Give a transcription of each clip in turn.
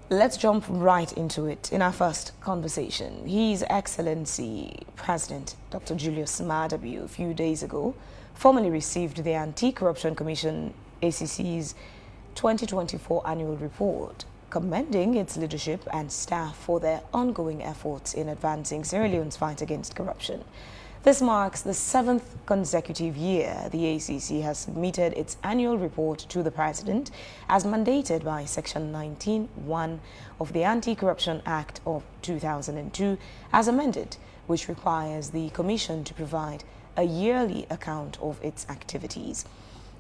Let's jump right into it. In our first conversation, His Excellency President Dr. Julius Maada a few days ago formally received the Anti-Corruption Commission ACC's 2024 annual report, commending its leadership and staff for their ongoing efforts in advancing Sierra Leone's fight against corruption. This marks the 7th consecutive year the ACC has submitted its annual report to the President as mandated by Section 19(1) of the Anti-Corruption Act of 2002 as amended, which requires the Commission to provide a yearly account of its activities.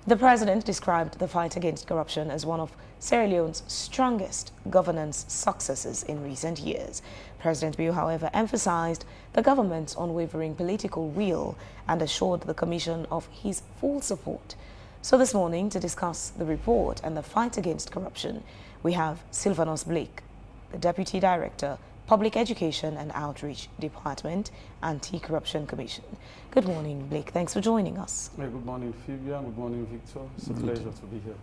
The President described the fight against corruption as one of Sierra Leone's strongest governance successes in recent years. President Biu, however, emphasized the government's unwavering political will and assured the Commission of his full support. So this morning, to discuss the report and the fight against corruption, we have Sylvanus Blake, the Deputy Director, Public Education and Outreach Department, Anti-Corruption Commission. Good morning, Blake. Thanks for joining us. Good morning, Phoebe, and good morning, Victor. It's a pleasure to be here.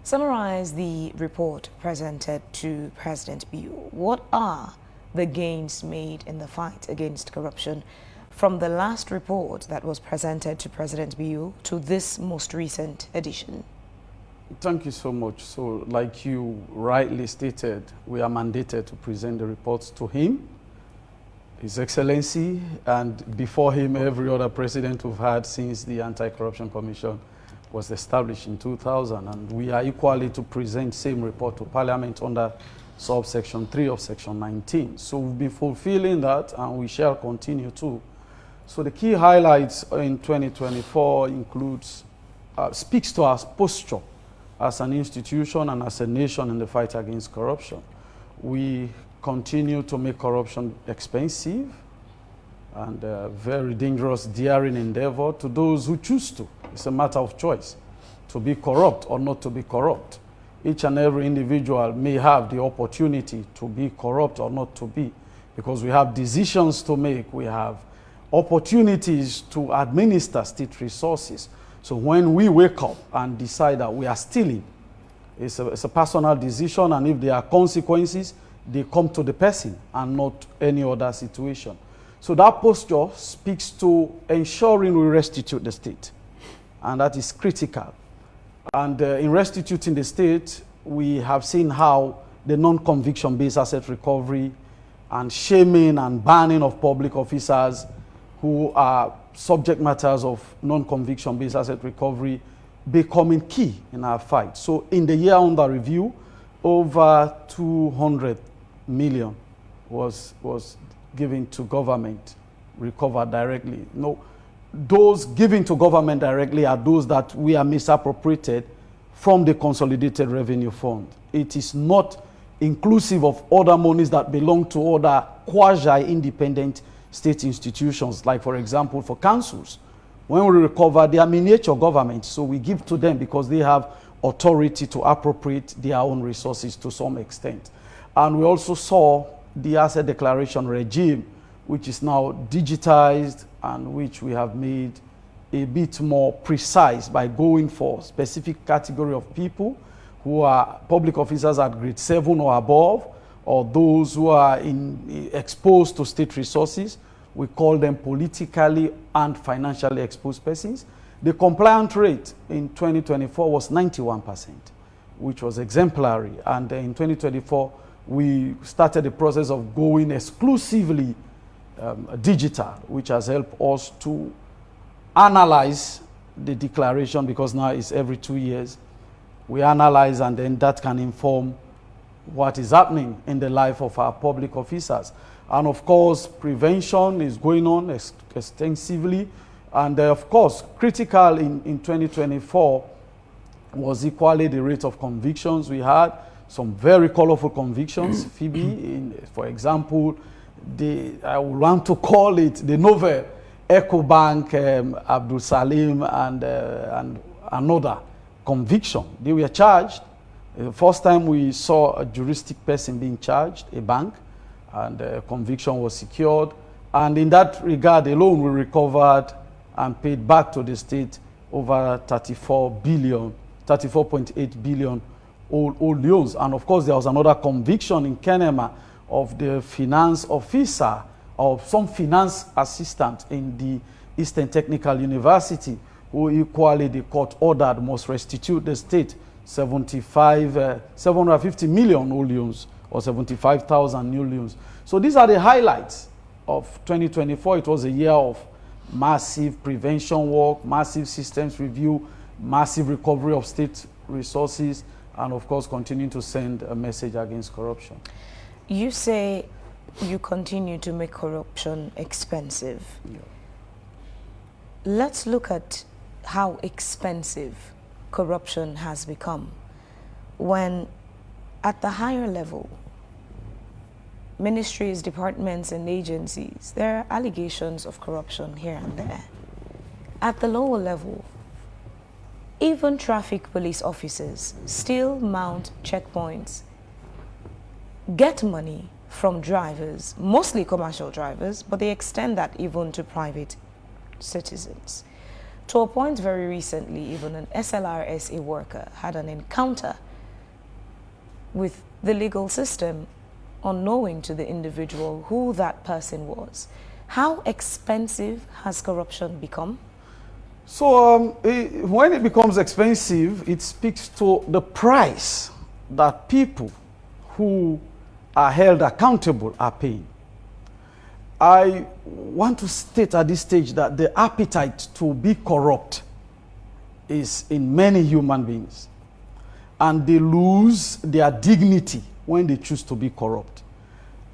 Summarize the report presented to President Biu. What are the gains made in the fight against corruption from the last report that was presented to President Biu to this most recent edition? Thank you so much. So, like you rightly stated, we are mandated to present the reports to him, His Excellency, and before him, every other president we've had since the Anti-Corruption Commission was established in 2000. And we are equally to present same report to Parliament under subsection 3 of section 19. So we've been fulfilling that, and we shall continue to. So the key highlights in 2024 includes, speaks to our posture as an institution and as a nation in the fight against corruption. We continue to make corruption expensive and a very dangerous, daring endeavor to those who choose to. It's a matter of choice, to be corrupt or not to be corrupt. Each and every individual may have the opportunity to be corrupt or not to be, because we have decisions to make, we have opportunities to administer state resources. So when we wake up and decide that we are stealing, it's a personal decision, and if there are consequences, they come to the person and not any other situation. So that posture speaks to ensuring we restitute the state, and that is critical. And in restituting the state, we have seen how the non-conviction based asset recovery and shaming and banning of public officers who are subject matters of non-conviction based asset recovery becoming key in our fight. So in the year under review, over 200 million was given to government, recovered directly. No, those given to government directly are those that we are misappropriated from the Consolidated Revenue Fund. It is not inclusive of other monies that belong to other quasi-independent state institutions, like, for example, for councils. When we recover, they are miniature governments, so we give to them because they have authority to appropriate their own resources to some extent. And we also saw the asset declaration regime, which is now digitized and which we have made a bit more precise by going for specific category of people who are public officers at grade 7 or above, or those who are exposed to state resources. We call them politically and financially exposed persons. The compliance rate in 2024 was 91%, which was exemplary. And in 2024, we started the process of going exclusively digital, which has helped us to analyze the declaration, because now it's every 2 years. We analyze, and then that can inform what is happening in the life of our public officers. And of course, prevention is going on extensively. And of course, critical in 2024 was equally the rate of convictions. We had some very colorful convictions, Phoebe. For example, I would want to call it the novel EcoBank, Abdul Salim, and another conviction. They were charged. The first time we saw a juristic person being charged, a bank, and a conviction was secured. And in that regard alone, we recovered and paid back to the state over 34.8 billion old Leones. And of course, there was another conviction in Kenema of the finance officer or some finance assistant in the Eastern Technical University, who equally the court ordered must restitute the state 750 million old Leones or 75,000 new Leones. So these are the highlights of 2024. It was a year of massive prevention work, massive systems review, massive recovery of state resources, and of course continuing to send a message against corruption. You say you continue to make corruption expensive. Yeah. Let's look at how expensive corruption has become when at the higher level, ministries, departments, and agencies, there are allegations of corruption here and there. At the lower level, even traffic police officers still mount checkpoints, get money from drivers, mostly commercial drivers, but they extend that even to private citizens. To a point very recently, even an SLRSA worker had an encounter with the legal system, unknowing to the individual who that person was. How expensive has corruption become? So when it becomes expensive, it speaks to the price that people who are held accountable are paying. I want to state at this stage that the appetite to be corrupt is in many human beings, and they lose their dignity when they choose to be corrupt.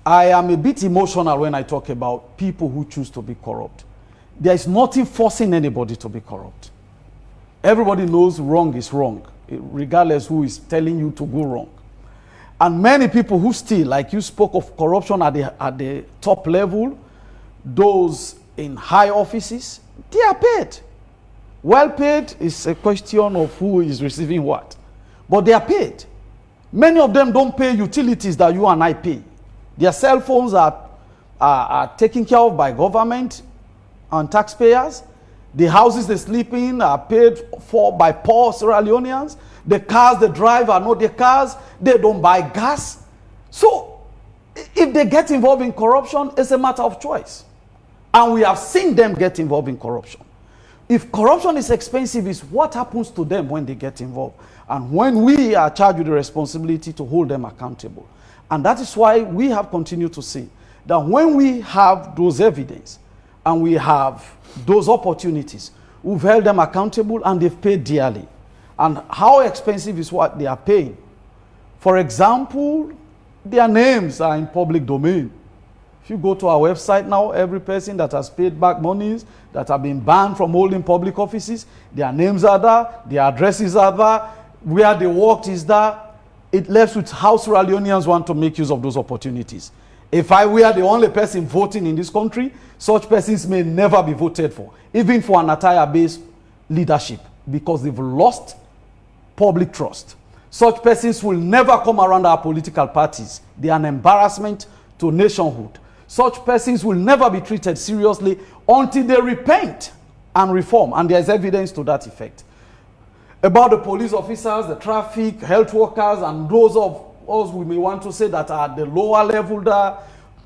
I am a bit emotional when I talk about people who choose to be corrupt. There is nothing forcing anybody to be corrupt. Everybody knows wrong is wrong, regardless who is telling you to go wrong. And many people who still, like you spoke of corruption at the top level, those in high offices, they are paid. Well paid is a question of who is receiving what. But they are paid. Many of them don't pay utilities that you and I pay. Their cell phones are taken care of by government and taxpayers. The houses they sleep in are paid for by poor Sierra Leoneans. The cars they drive are not their cars. They don't buy gas. So if they get involved in corruption, it's a matter of choice. And we have seen them get involved in corruption. If corruption is expensive, it's what happens to them when they get involved. And when we are charged with the responsibility to hold them accountable. And that is why we have continued to say that when we have those evidence and we have those opportunities, we've held them accountable and they've paid dearly. And how expensive is what they are paying? For example, their names are in public domain. If you go to our website now, every person that has paid back monies, that have been banned from holding public offices, their names are there, their addresses are there, where they worked is there. It left with how Sierra Leoneans want to make use of those opportunities. If I were the only person voting in this country, such persons may never be voted for, even for an attire-based leadership, because they've lost public trust. Such persons will never come around our political parties. They are an embarrassment to nationhood. Such persons will never be treated seriously until they repent and reform, and there is evidence to that effect. About the police officers, the traffic, health workers, and those of us we may want to say that are at the lower level there,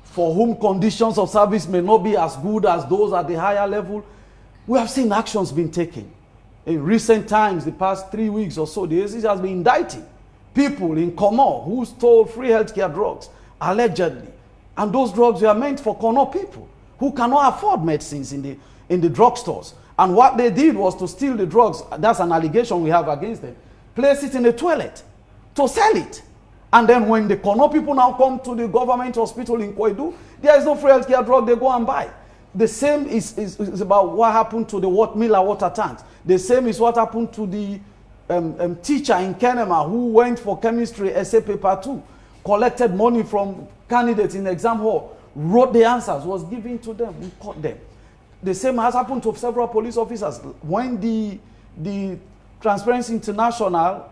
for whom conditions of service may not be as good as those at the higher level, we have seen actions being taken. In recent times, the past 3 weeks or so, the ACC has been indicting people in Comor who stole free healthcare drugs, allegedly. And those drugs were meant for Comor people who cannot afford medicines in the drugstores. And what they did was to steal the drugs. That's an allegation we have against them. Place it in the toilet to sell it. And then when the Comor people now come to the government hospital in Koidu, there is no free healthcare drug they go and buy. The same is about what happened to the Miller water tanks. The same is what happened to the teacher in Kenema who went for chemistry essay paper 2, collected money from candidates in the exam hall, wrote the answers, was given to them, we caught them. The same has happened to several police officers. When the Transparency International,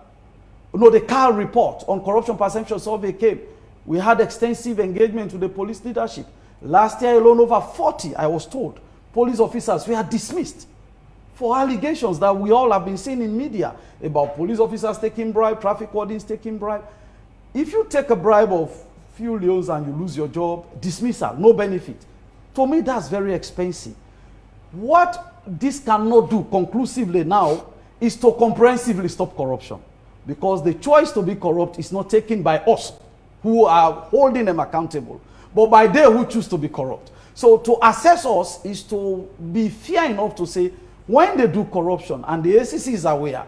the CAL report on corruption perception survey came, we had extensive engagement with the police leadership. Last year alone, over 40, I was told, police officers were dismissed for allegations that we all have been seeing in media about police officers taking bribe, traffic wardens taking bribe. If you take a bribe of few leones and you lose your job, dismissal, no benefit. To me, that's very expensive. What this cannot do conclusively now is to comprehensively stop corruption, because the choice to be corrupt is not taken by us who are holding them accountable, but by they who choose to be corrupt. So to assess us is to be fair enough to say, when they do corruption and the ACC is aware,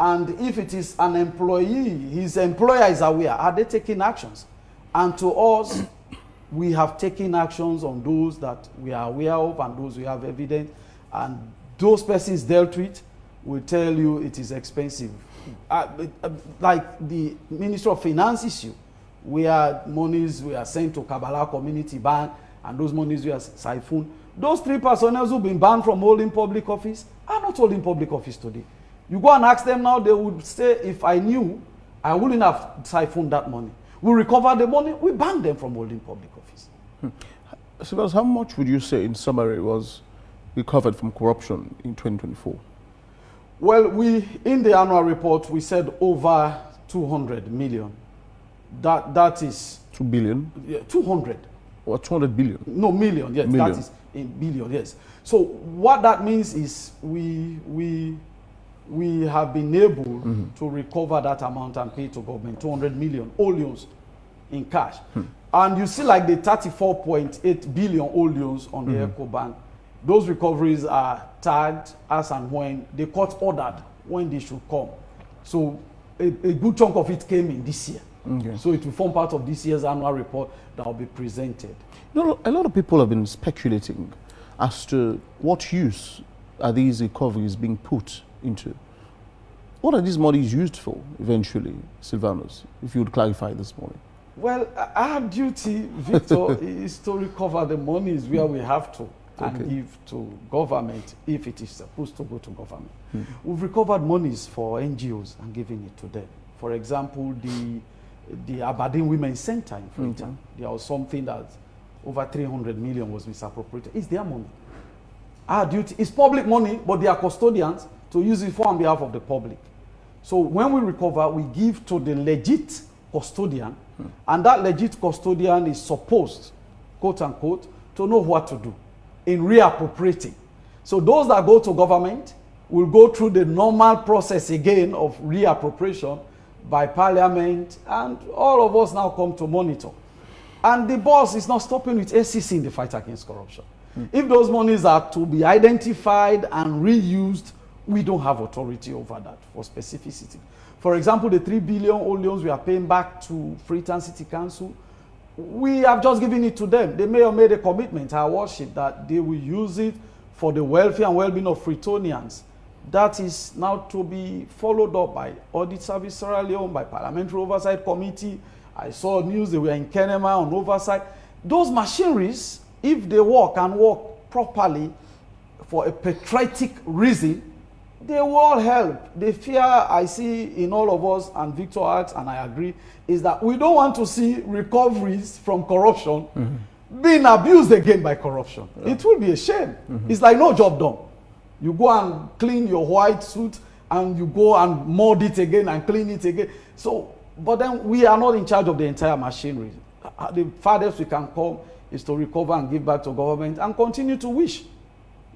and if it is an employee, his employer is aware, are they taking actions? And to us, we have taken actions on those that we are aware of and those we have evidence, and those persons dealt with will tell you it is expensive. Like the Ministry of Finance issue, where monies were sent to Kabbalah Community Bank and those monies were siphoned. Those 3 personnel who've been banned from holding public office are not holding public office today. You go and ask them now, they would say, if I knew, I wouldn't have siphoned that money. We recover the money, we ban them from holding public office. So how much would you say, in summary, was recovered from corruption in 2024? Well, in the annual report, we said over 200 million. That is... 2 billion? Yeah, 200. Or 200 billion? No, million, yes. Million. That is in billion, yes. So what that means is we have been able to recover that amount and pay to government 200 million old loans in cash. And you see, like the 34.8 billion old loans on the Eco Bank, those recoveries are tagged as and when the court ordered when they should come. So a good chunk of it came in this year. Okay. So it will form part of this year's annual report that will be presented. You know, a lot of people have been speculating as to what use are these recoveries being put into. What are these monies used for eventually, Silvanus, if you would clarify this morning? Well, our duty, Victor, is to recover the monies where we have to and give to government if it is supposed to go to government. We've recovered monies for NGOs and given it to them. For example, the Aberdeen Women's Center in Freetown, there was something that over 300 million was misappropriated. It's their money. Our duty is public money, but they are custodians to use it for on behalf of the public. So when we recover, we give to the legit custodian, and that legit custodian is supposed, quote unquote, to know what to do in reappropriating. So those that go to government will go through the normal process again of reappropriation by parliament, and all of us now come to monitor. And the boss is not stopping with ACC in the fight against corruption. If those monies are to be identified and reused, we don't have authority over that for specificity. For example, the 3 billion old loans we are paying back to Freetown City Council, we have just given it to them. They may have made a commitment, our worship, that they will use it for the welfare and well-being of Freetonians. That is now to be followed up by Audit Service Sierra Leone, by Parliamentary Oversight Committee. I saw news they were in Kenema on oversight. Those machineries, if they work and work properly for a patriotic reason, they will all help. The fear I see in all of us, and Victor asks, and I agree, is that we don't want to see recoveries from corruption being abused again by corruption. It will be a shame. It's like no job done. You go and clean your white suit, and you go and mold it again and clean it again. So, but then we are not in charge of the entire machinery. The farthest we can come is to recover and give back to government and continue to wish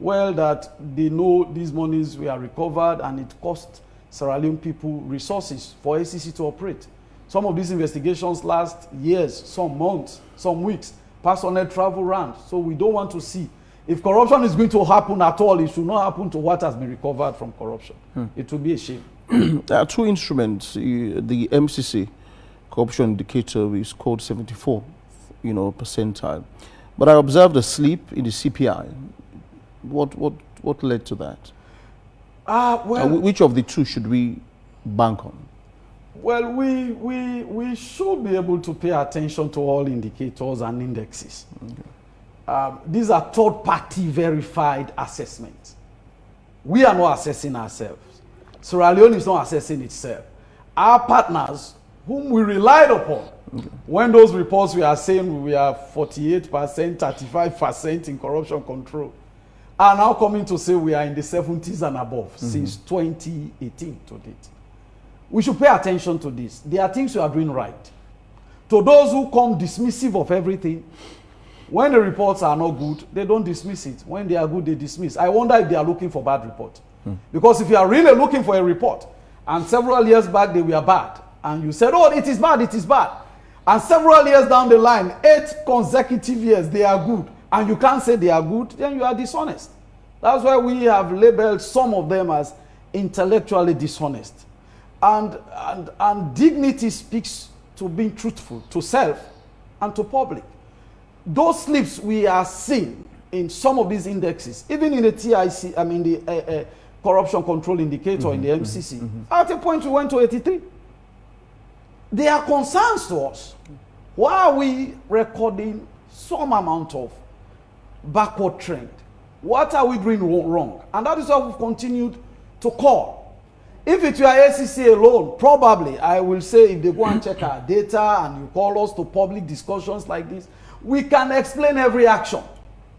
well that they know these monies were recovered, and it cost Sierra Leone people resources for ACC to operate. Some of these investigations last years, some months, some weeks. Personnel travel around. So we don't want to see. If corruption is going to happen at all, it should not happen to what has been recovered from corruption. It will be a shame. There are two instruments. The MCC corruption indicator is called 74, percentile. But I observed a slip in the CPI. What led to that? Which of the two should we bank on? Well, we should be able to pay attention to all indicators and indexes. These are third-party verified assessments. We are not assessing ourselves. Sierra Leone is not assessing itself. Our partners, whom we relied upon, when those reports we are saying we are 48%, 35% in corruption control, are now coming to say we are in the 70s and above since 2018 to date. We should pay attention to this. There are things we are doing right. To those who come dismissive of everything, when the reports are not good, they don't dismiss it. When they are good, they dismiss. I wonder if they are looking for bad report. Because if you are really looking for a report, and several years back they were bad, and you said, oh, it is bad, and several years down the line, 8 consecutive years, they are good, and you can't say they are good, then you are dishonest. That's why we have labeled some of them as intellectually dishonest. And dignity speaks to being truthful to self and to public. Those slips we are seeing in some of these indexes, even in the TIC, I mean the corruption control indicator in the MCC, at a point we went to 83. There are concerns to us. Why are we recording some amount of backward trend? What are we doing wrong? And that is why we've continued to call. If it were ACC alone, probably I will say if they go and check our data and you call us to public discussions like this, we can explain every action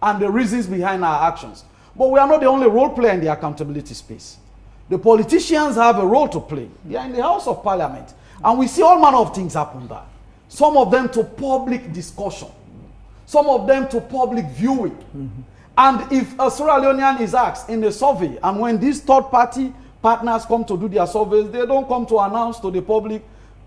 and the reasons behind our actions. But we are not the only role player in the accountability space. The politicians have a role to play. They are in the House of Parliament. And we see all manner of things happen there. Some of them to public discussion. Some of them to public viewing. And if a Sierra Leonean is asked in a survey, and when these third-party partners come to do their surveys, they don't come to announce to the public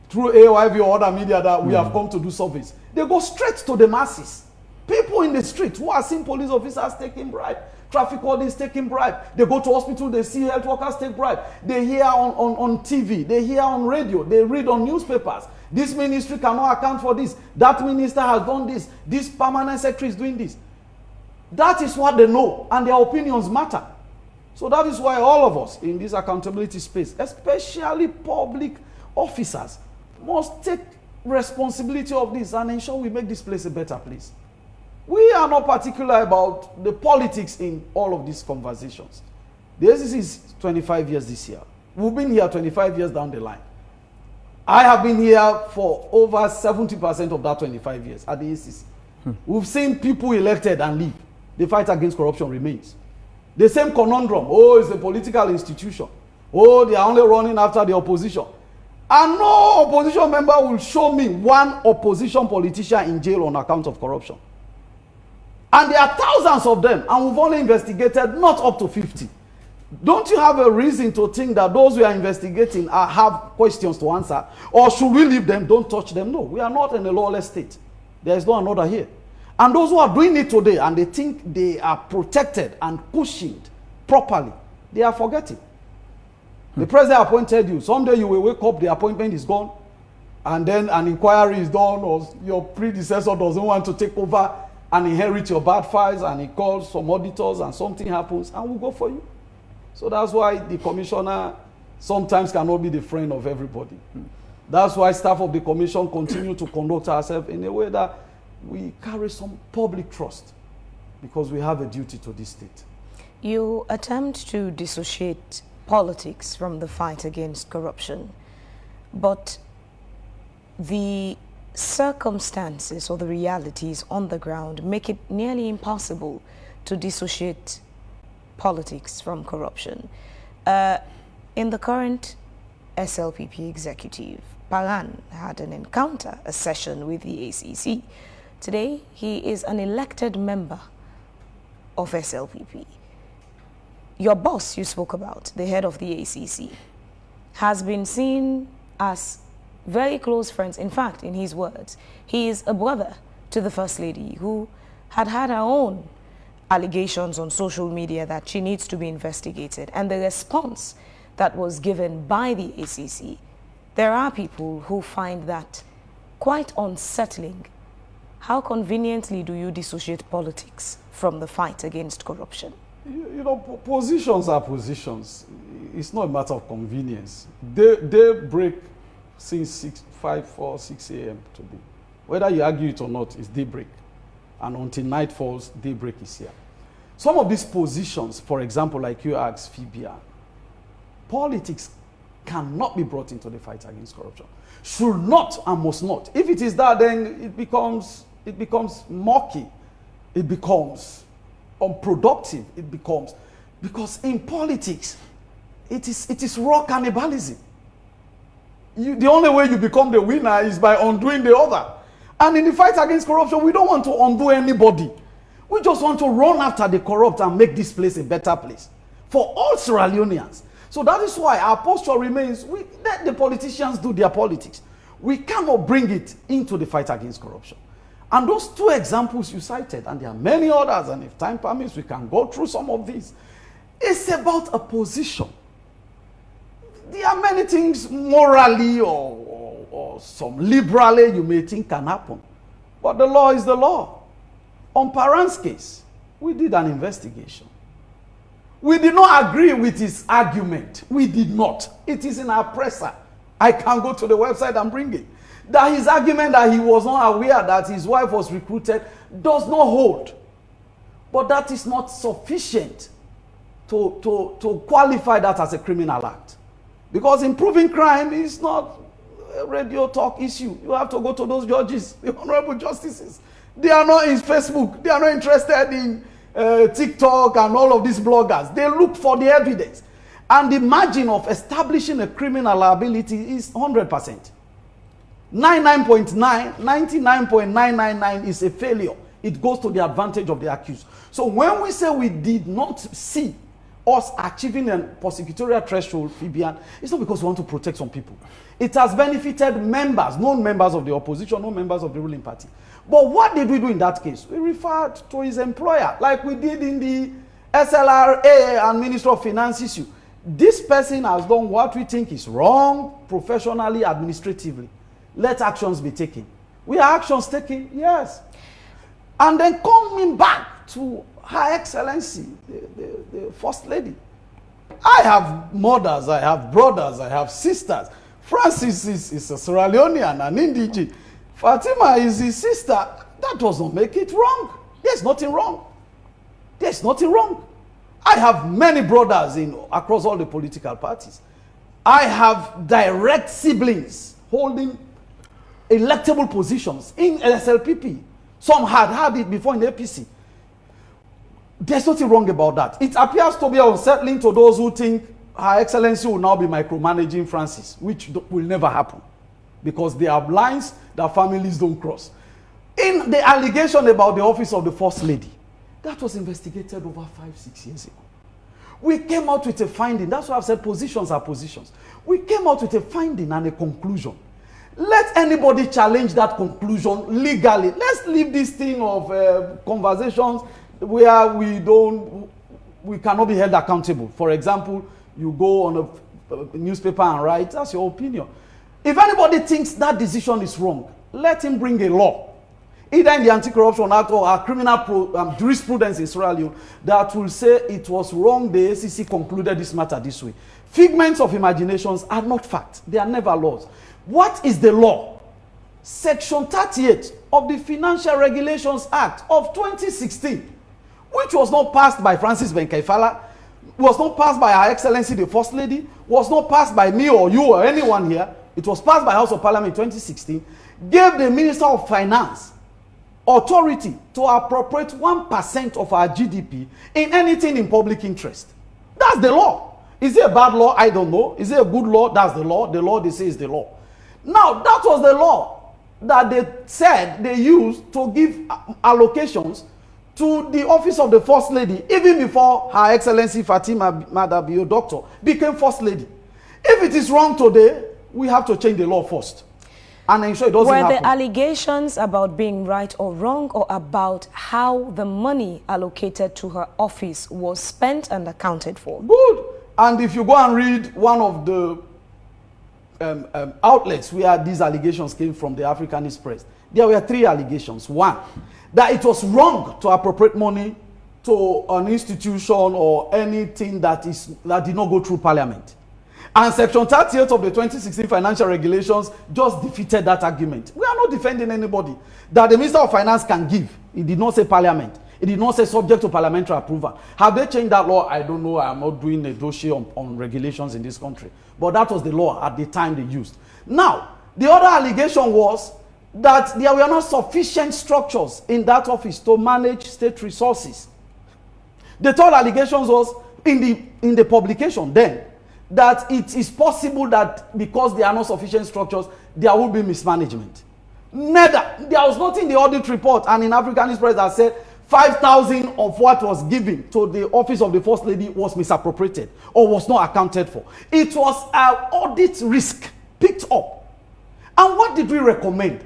through AOIV or other media that we have come to do surveys. They go straight to the masses. People in the street who are seeing police officers taking bribe, traffic wardens taking bribe. They go to hospital, they see health workers take bribe. They hear on TV, they hear on radio, they read on newspapers. This ministry cannot account for this. That minister has done this. This permanent secretary is doing this. That is what they know, and their opinions matter. So that is why all of us in this accountability space, especially public officers, must take responsibility of this and ensure we make this place a better place. We are not particular about the politics in all of these conversations. The ACC is 25 years this year. We've been here 25 years down the line. I have been here for over 70% of that 25 years at the ACC. We've seen people elected and leave. The fight against corruption remains. The same conundrum. Oh, it's a political institution. Oh, they are only running after the opposition. And no opposition member will show me one opposition politician in jail on account of corruption. And there are thousands of them, and we've only investigated not up to 50. Don't you have a reason to think that those we are investigating have questions to answer? Or should we leave them, don't touch them? No, we are not in a lawless state. There is no another here. And those who are doing it today and they think they are protected and cushioned properly, they are forgetting. The president appointed you. Someday you will wake up, the appointment is gone, and then an inquiry is done, or your predecessor doesn't want to take over and inherit your bad files, and he calls some auditors and something happens, and we'll go for you. So that's why the commissioner sometimes cannot be the friend of everybody. That's why staff of the commission continue to conduct ourselves in a way that we carry some public trust, because we have a duty to this state. You attempt to dissociate politics from the fight against corruption, but the circumstances or the realities on the ground make it nearly impossible to dissociate politics from corruption. In the current SLPP executive, Pagan had an encounter, a session with the ACC. Today, he is an elected member of SLPP. Your boss you spoke about, the head of the ACC, has been seen as very close friends. In fact, in his words, he is a brother to the First Lady, who had her own allegations on social media that she needs to be investigated. And the response that was given by the ACC, there are people who find that quite unsettling. How conveniently do you dissociate politics from the fight against corruption? You know, positions are positions. It's not a matter of convenience. They break since 5 or 6 a.m. today. Whether you argue it or not, it's daybreak. And until night falls, daybreak is here. Some of these positions, for example, like you asked Fibia, politics cannot be brought into the fight against corruption. Should not and must not. If it is that, then it becomes murky. It becomes unproductive it becomes. Because in politics, it is raw cannibalism. The only way you become the winner is by undoing the other. And in the fight against corruption, we don't want to undo anybody. We just want to run after the corrupt and make this place a better place for all Sierra Leoneans. So that is why our posture remains, let the politicians do their politics. We cannot bring it into the fight against corruption. And those two examples you cited, and there are many others, and if time permits, we can go through some of these. It's about a position. There are many things morally or some liberally you may think can happen. But the law is the law. On Paran's case, we did an investigation. We did not agree with his argument. We did not. It is in our presser. I can go to the website and bring it. That his argument that he was not aware that his wife was recruited does not hold. But that is not sufficient to qualify that as a criminal act. Because improving crime is not a radio talk issue. You have to go to those judges, the honorable justices. They are not in Facebook. They are not interested in TikTok and all of these bloggers. They look for the evidence. And the margin of establishing a criminal liability is 100%. 99.999 is a failure. It goes to the advantage of the accused. So when we say we did not see us achieving a prosecutorial threshold, Fabian, it's not because we want to protect some people. It has benefited members, known members of the opposition, known members of the ruling party. But what did we do in that case? We referred to his employer, like we did in the SLRA and Minister of Finance issue. This person has done what we think is wrong, professionally, administratively. Let actions be taken. We are actions taken, yes. And then coming back to Her Excellency, the First Lady. I have mothers, I have brothers, I have sisters. Francis is a Sierra Leonean, an indigene. Fatima is his sister. That does not make it wrong. There's nothing wrong. There's nothing wrong. I have many brothers across all the political parties. I have direct siblings holding electable positions in SLPP. Some had it before in APC. There's nothing wrong about that. It appears to be unsettling to those who think Her Excellency will now be micromanaging Francis, which will never happen. Because there are lines that families don't cross. In the allegation about the office of the First Lady, that was investigated over 5-6 years ago. We came out with a finding. That's why I've said positions are positions. We came out with a finding and a conclusion. Let anybody challenge that conclusion legally. Let's leave this thing of conversations where we cannot be held accountable. For example, you go on a newspaper and write, that's your opinion. If anybody thinks that decision is wrong, let him bring a law, either in the Anti-Corruption Act or our criminal jurisprudence in Sierra Leone, that will say it was wrong, the ACC concluded this matter this way. Figments of imaginations are not facts. They are never laws. What is the law? Section 38 of the Financial Regulations Act of 2016, which was not passed by Francis Benkaifala, was not passed by Her Excellency the First Lady, was not passed by me or you or anyone here. It was passed by House of Parliament in 2016, gave the Minister of Finance authority to appropriate 1% of our GDP in anything in public interest. That's the law. Is it a bad law? I don't know. Is it a good law? That's the law. The law they say is the law. Now, that was the law that they said they used to give allocations to the office of the First Lady, even before Her Excellency Fatima Madabio, doctor, became First Lady. If it is wrong today, we have to change the law first and ensure it doesn't happen. Were the allegations about being right or wrong, or about how the money allocated to her office was spent and accounted for? Good. And if you go and read one of the outlets where these allegations came from, the Africanist Press, there were 3 allegations. One, that it was wrong to appropriate money to an institution or anything that did not go through Parliament. And Section 38 of the 2016 Financial Regulations just defeated that argument. We are not defending anybody. That the Minister of Finance can give. It did not say Parliament. It did not say subject to parliamentary approval. Have they changed that law? I don't know. I'm not doing a dossier on regulations in this country. But that was the law at the time they used. Now, the other allegation was that there were not sufficient structures in that office to manage state resources. The third allegation was in the publication then that it is possible that because there are no sufficient structures, there will be mismanagement. Neither. There was nothing in the audit report and in African Express that said 5,000 of what was given to the office of the First Lady was misappropriated or was not accounted for. It was an audit risk picked up. And what did we recommend?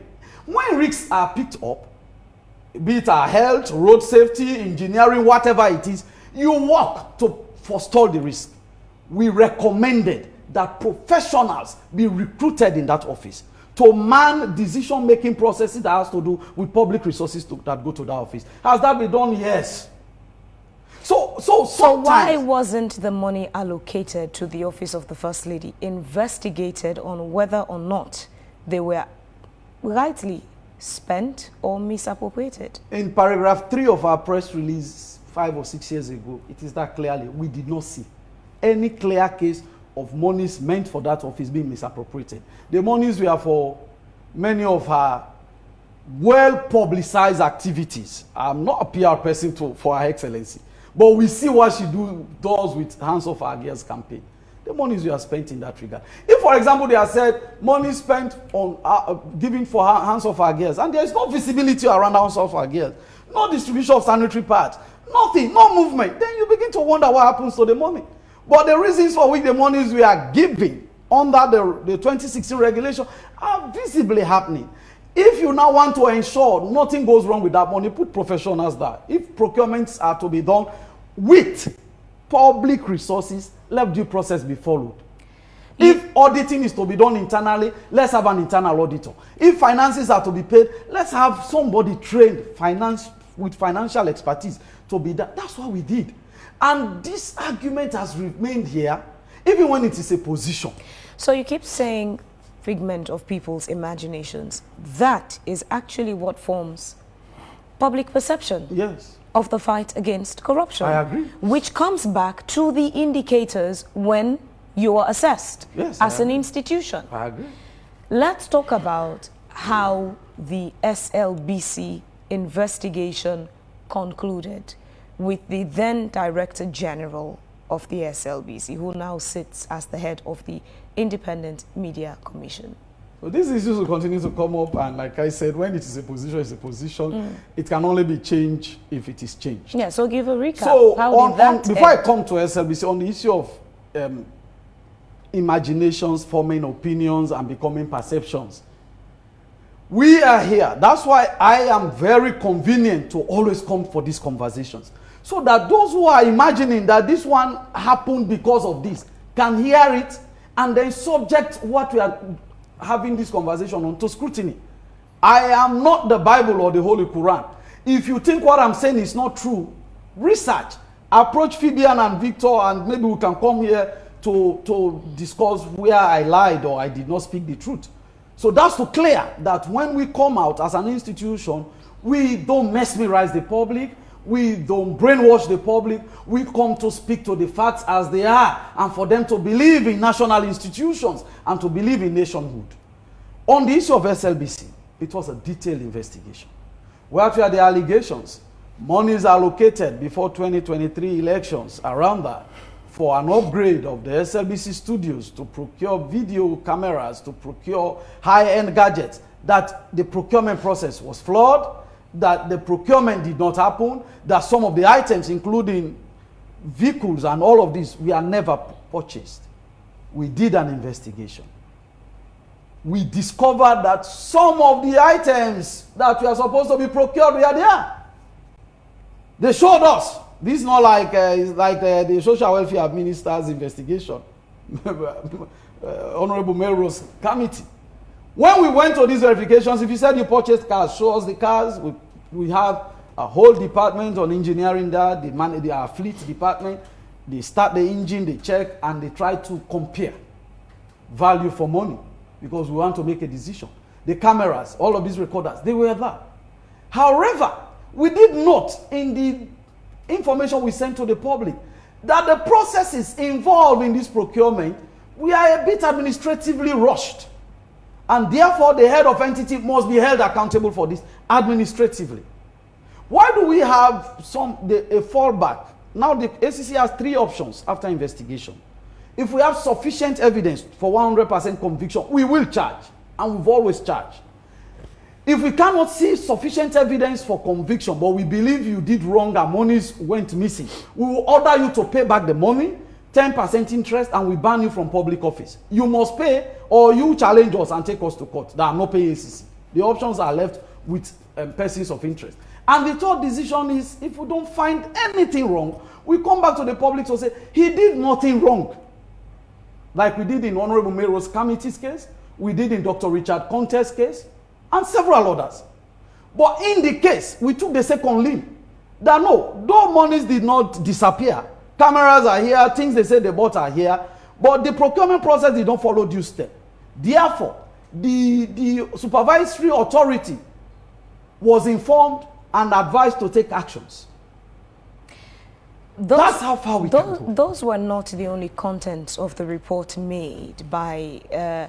When risks are picked up, be it our health, road safety, engineering, whatever it is, you work to forestall the risk. We recommended that professionals be recruited in that office to man decision-making processes that has to do with public resources that go to that office. Has that been done? Yes. So why wasn't the money allocated to the office of the First Lady investigated on whether or not they were rightly spent or misappropriated? In paragraph 3 of our press release 5 or 6 years ago, it is that clearly we did not see any clear case of monies meant for that office being misappropriated. The monies were for many of her well-publicized activities. I'm not a PR person for Her Excellency, but we see what she does with Hands Off Our Girls campaign. The monies were spent in that regard. If, for example, they have said money spent on giving for Hands Off Our Girls, and there is no visibility around Hands Off Our Girls, no distribution of sanitary pads, nothing, no movement, then you begin to wonder what happens to the money. But the reasons for which the monies we are giving under the 2016 regulation are visibly happening. If you now want to ensure nothing goes wrong with that money, put professionals there. If procurements are to be done with public resources, let due process be followed. If auditing is to be done internally, let's have an internal auditor. If finances are to be paid, let's have somebody trained with financial expertise to be that. That's what we did. And this argument has remained here, even when it is a position. So you keep saying figment of people's imaginations. That is actually what forms public perception. Yes. Of the fight against corruption. I agree. Which comes back to the indicators when you are assessed as an institution. I agree. Let's talk about how the SLBC investigation concluded with the then Director General of the SLBC, who now sits as the head of the Independent Media Commission. So these issues will continue to come up, and like I said, when it is a position, it's a position. It can only be changed if it is changed. Yeah, so give a recap. So before I end? come to SLBC, on the issue of imaginations, forming opinions, and becoming perceptions, we are here. That's why I am very convenient to always come for these conversations, so that those who are imagining that this one happened because of this can hear it and then subject what we are having this conversation on to scrutiny. I am not the Bible or the Holy Quran. If you think what I'm saying is not true, research. Approach Fabian and Victor, and maybe we can come here to discuss where I lied or I did not speak the truth. So that's to clear that when we come out as an institution, we don't mesmerize the public, we don't brainwash the public, we come to speak to the facts as they are, and for them to believe in national institutions and to believe in nationhood. On the issue of SLBC, it was a detailed investigation. What were the allegations? Monies allocated before 2023 elections around that for an upgrade of the SLBC studios, to procure video cameras, to procure high-end gadgets, that the procurement process was flawed, that the procurement did not happen, that some of the items, including vehicles and all of this, were never purchased. We did an investigation. We discovered that some of the items that were supposed to be procured were there. They showed us. This is not like the Social Welfare Minister's investigation, Honorable Melrose Committee. When we went to these verifications, if you said you purchased cars, show us the cars. We have a whole department on engineering there. They manage our fleet department. They start the engine, they check, and they try to compare value for money because we want to make a decision. The cameras, all of these recorders, they were there. However, we did note in the information we sent to the public that the processes involved in this procurement were a bit administratively rushed, and therefore the head of entity must be held accountable for this administratively. Why do we have a fallback Now the ACC has 3 options after investigation. If we have sufficient evidence for 100% conviction, we will charge, and we've always charged. If we cannot see sufficient evidence for conviction, but we believe you did wrong and monies went missing, we will order you to pay back the money, 10% interest, and we ban you from public office. You must pay, or you challenge us and take us to court that I'm not paying ACC. The options are left with persons of interest. And the third decision is, if we don't find anything wrong, we come back to the public to say, he did nothing wrong. Like we did in Honorable Mero's Committee's case, we did in Dr. Richard Conte's case, and several others. But in the case, we took the second limb. That no, those monies did not disappear. Cameras are here, things they said they bought are here, but the procurement process did not follow due step. Therefore, the supervisory authority was informed and advised to take actions. That's how far we can go. Those were not the only contents of the report made by,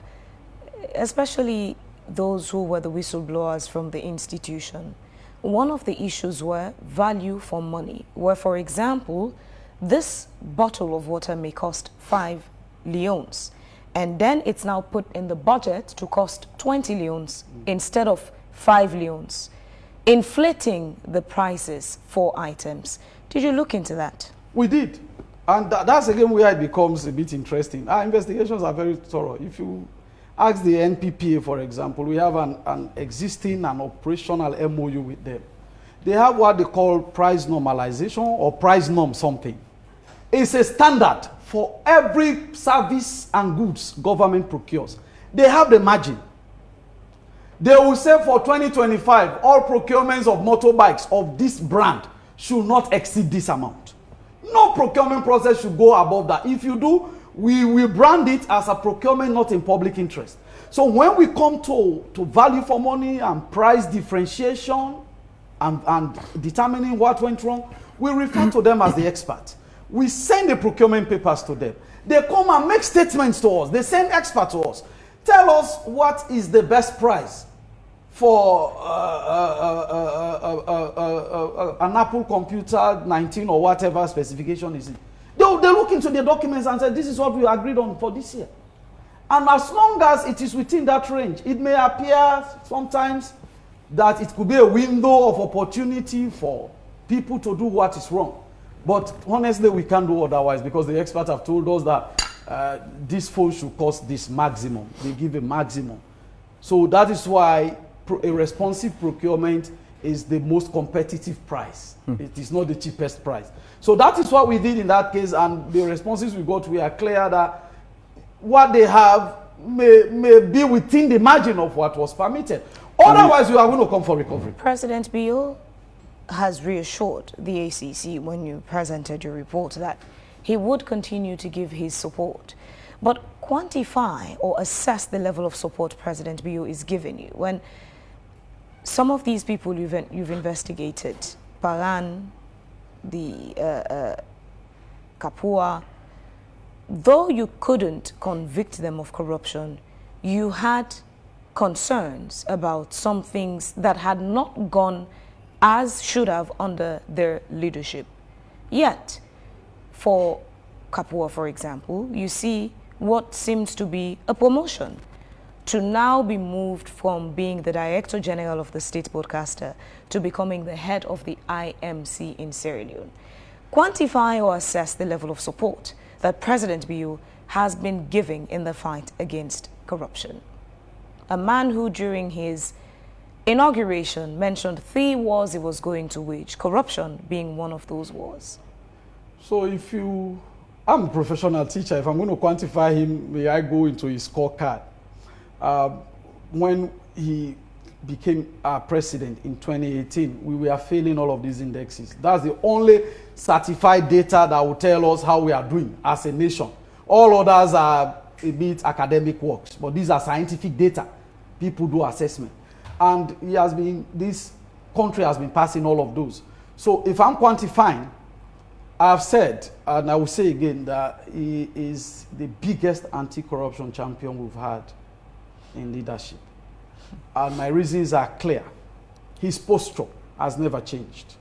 especially those who were the whistleblowers from the institution. One of the issues were value for money, where, for example, this bottle of water may cost 5 leones, and then it's now put in the budget to cost 20 leones instead of 5 leones, inflating the prices for items. Did you look into that? We did. And that's again where it becomes a bit interesting. Our investigations are very thorough. If you ask the NPPA, for example, we have an existing and operational MOU with them. They have what they call price normalization or price norm something. It's a standard for every service and goods government procures. They have the margin. They will say for 2025, all procurements of motorbikes of this brand should not exceed this amount. No procurement process should go above that. If you do, we will brand it as a procurement not in public interest. So when we come to value for money and price differentiation and determining what went wrong, we refer to them as the experts. We send the procurement papers to them. They come and make statements to us. They send experts to us. Tell us what is the best price for an Apple computer 19 or whatever specification is it. They look into the documents and say, this is what we agreed on for this year. And as long as it is within that range, it may appear sometimes that it could be a window of opportunity for people to do what is wrong. But honestly, we can't do otherwise because the experts have told us that this phone should cost this maximum. They give a maximum. So that is why a responsive procurement is the most competitive price. It is not the cheapest price. So that is what we did in that case, and the responses we got, we are clear that what they have may be within the margin of what was permitted. Otherwise, you are going to come for recovery. President Bio has reassured the ACC when you presented your report that he would continue to give his support. But quantify or assess the level of support President Bio is giving you when some of these people you've investigated, Paran, the Kapua, though you couldn't convict them of corruption, you had concerns about some things that had not gone as should have under their leadership. Yet, for Kapua, for example, you see what seems to be a promotion to now be moved from being the Director General of the state broadcaster to becoming the head of the IMC in Sierra Leone. Quantify or assess the level of support that President Bio has been giving in the fight against corruption. A man who during his inauguration mentioned 3 wars he was going to wage, corruption being one of those wars. So I'm a professional teacher. If I'm going to quantify him, may I go into his scorecard? When he became our president in 2018, we were failing all of these indexes. That's the only certified data that will tell us how we are doing as a nation. All others are a bit academic works, but these are scientific data. People do assessment. And this country has been passing all of those. So if I'm quantifying, I've said, and I will say again, that he is the biggest anti-corruption champion we've had in leadership. And my reasons are clear. His posture has never changed.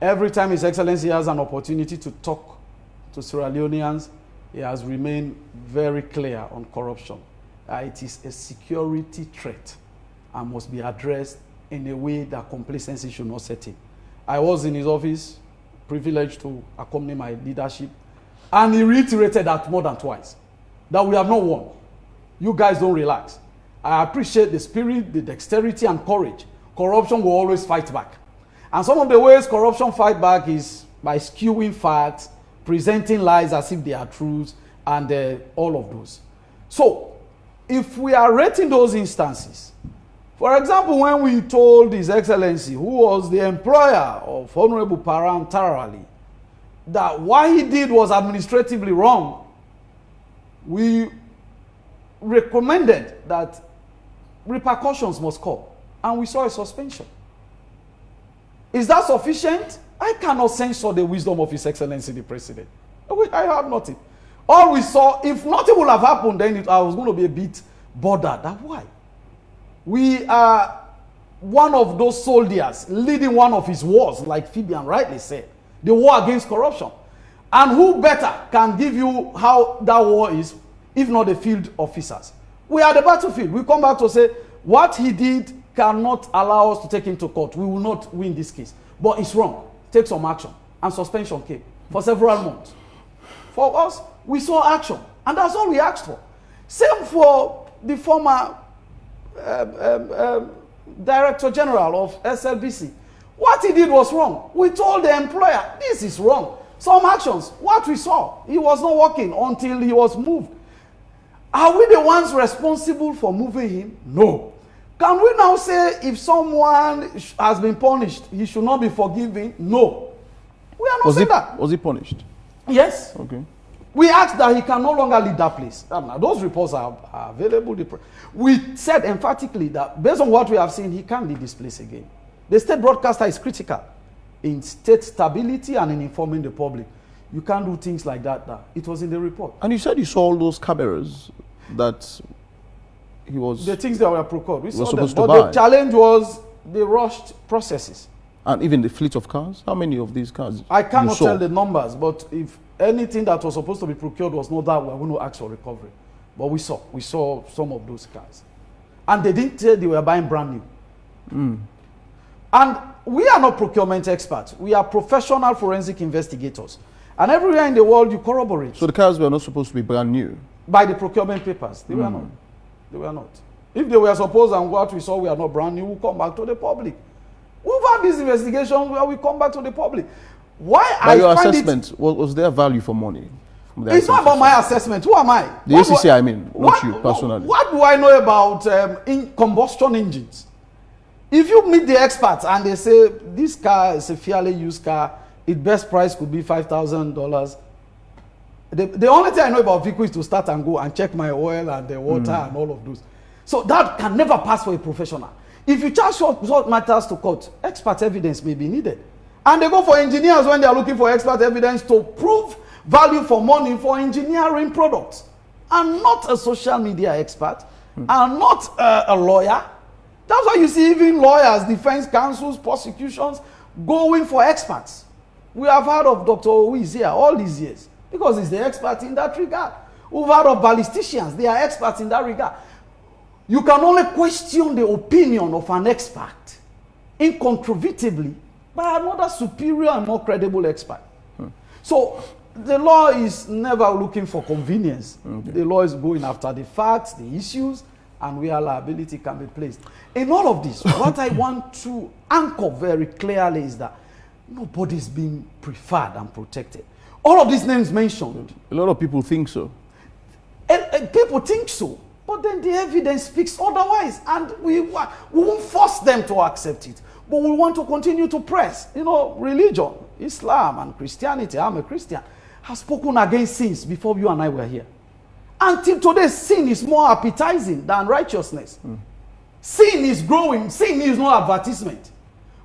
Every time His Excellency has an opportunity to talk to Sierra Leoneans, he has remained very clear on corruption. It is a security threat and must be addressed in a way that complacency should not set in. I was in his office, privileged to accompany my leadership, and he reiterated that more than twice, that we have not won. You guys don't relax. I appreciate the spirit, the dexterity, and courage. Corruption will always fight back. And some of the ways corruption fight back is by skewing facts, presenting lies as if they are truths, and all of those. So, if we are rating those instances, for example, when we told His Excellency, who was the employer of Honorable Param Tarali, that what he did was administratively wrong, we recommended that repercussions must come, and we saw a suspension. Is that sufficient? I cannot censor the wisdom of His Excellency the President. I have nothing. All we saw, if nothing would have happened, then I was going to be a bit bothered. That why? We are one of those soldiers leading one of his wars, like Fabian rightly said, the war against corruption. And who better can give you how that war is, if not the field officers? We are the battlefield. We come back to say, what he did cannot allow us to take him to court. We will not win this case. But it's wrong. Take some action. And suspension came for several months. For us, we saw action. And that's all we asked for. Same for the former Director General of SLBC. What he did was wrong. We told the employer, this is wrong. Some actions, what we saw, he was not working until he was moved. Are we the ones responsible for moving him? No. Can we now say if someone has been punished, he should not be forgiven? No. We are not saying that. Was he punished? Yes. Okay. We asked that he can no longer leave that place. Those reports are available. We said emphatically that based on what we have seen, he can't leave this place again. The state broadcaster is critical in state stability and in informing the public. You can't do things like that. It was in the report. And you said you saw all those cameras that he was... The things that were procured. We saw them. supposed But to buy. the challenge was the rushed processes. And even the fleet of cars? How many of these cars I you cannot saw? tell the numbers, but if anything that was supposed to be procured was not that, we are going to ask for recovery. But we saw some of those cars. And they didn't say they were buying brand new. And we are not procurement experts. We are professional forensic investigators. And everywhere in the world, you corroborate. So the cars were not supposed to be brand new? By the procurement papers. They were not. They were not. If they were supposed and what we saw were not brand new, we'll come back to the public. We've had these investigations where we come back to the public. Why By I your find assessment, was there value for money? It's not about my assessment. Who am I? The ACC, I mean, not you personally. What do I know about combustion engines? If you meet the experts and they say this car is a fairly used car, its best price could be $5,000. The only thing I know about vehicle is to start and go and check my oil and the water and all of those. So that can never pass for a professional. If you charge short matters to court, expert evidence may be needed. And they go for engineers when they are looking for expert evidence to prove value for money for engineering products. I'm not a social media expert. I'm not a lawyer. That's why you see even lawyers, defense counsels, prosecutions going for experts. We have heard of Dr. Owiz here all these years because he's the expert in that regard. We've heard of ballisticians. They are experts in that regard. You can only question the opinion of an expert incontrovertibly by another superior and more credible expert. So the law is never looking for convenience. The law is going after the facts, the issues, and where liability can be placed. In all of this, what I want to anchor very clearly is that nobody's being preferred and protected. All of these names mentioned. A lot of people think so. People think so. But then the evidence speaks otherwise, and we won't force them to accept it. But we want to continue to press. You know, religion, Islam and Christianity, I'm a Christian, have spoken against sins before you and I were here. Until today, sin is more appetizing than righteousness. Sin is growing. Sin needs no advertisement.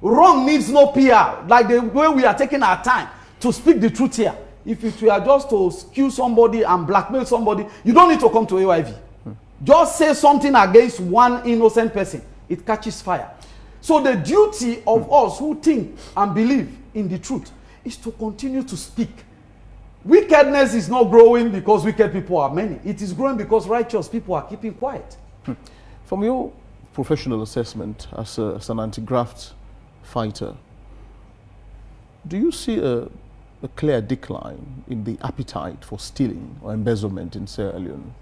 Wrong needs no PR. Like the way we are taking our time to speak the truth here. If it were just to skew somebody and blackmail somebody, you don't need to come to AYV. Just say something against one innocent person. It catches fire. So the duty of us who think and believe in the truth is to continue to speak. Wickedness is not growing because wicked people are many. It is growing because righteous people are keeping quiet. From your professional assessment as an anti-graft fighter, do you see a clear decline in the appetite for stealing or embezzlement in Sierra Leone?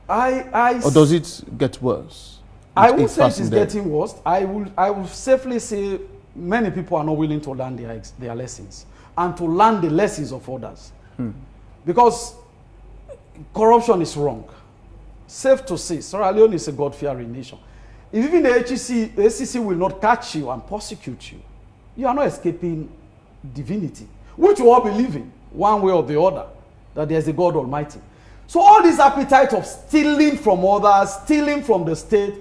Or does it get worse? I would say it is getting worse. I will safely say many people are not willing to learn their lessons and to learn the lessons of others. Because corruption is wrong. Safe to say, Sierra Leone is a God-fearing nation. If even the ACC will not catch you and prosecute you, you are not escaping divinity, which we all believe in, one way or the other, that there is a God Almighty. So all this appetite of stealing from others, stealing from the state,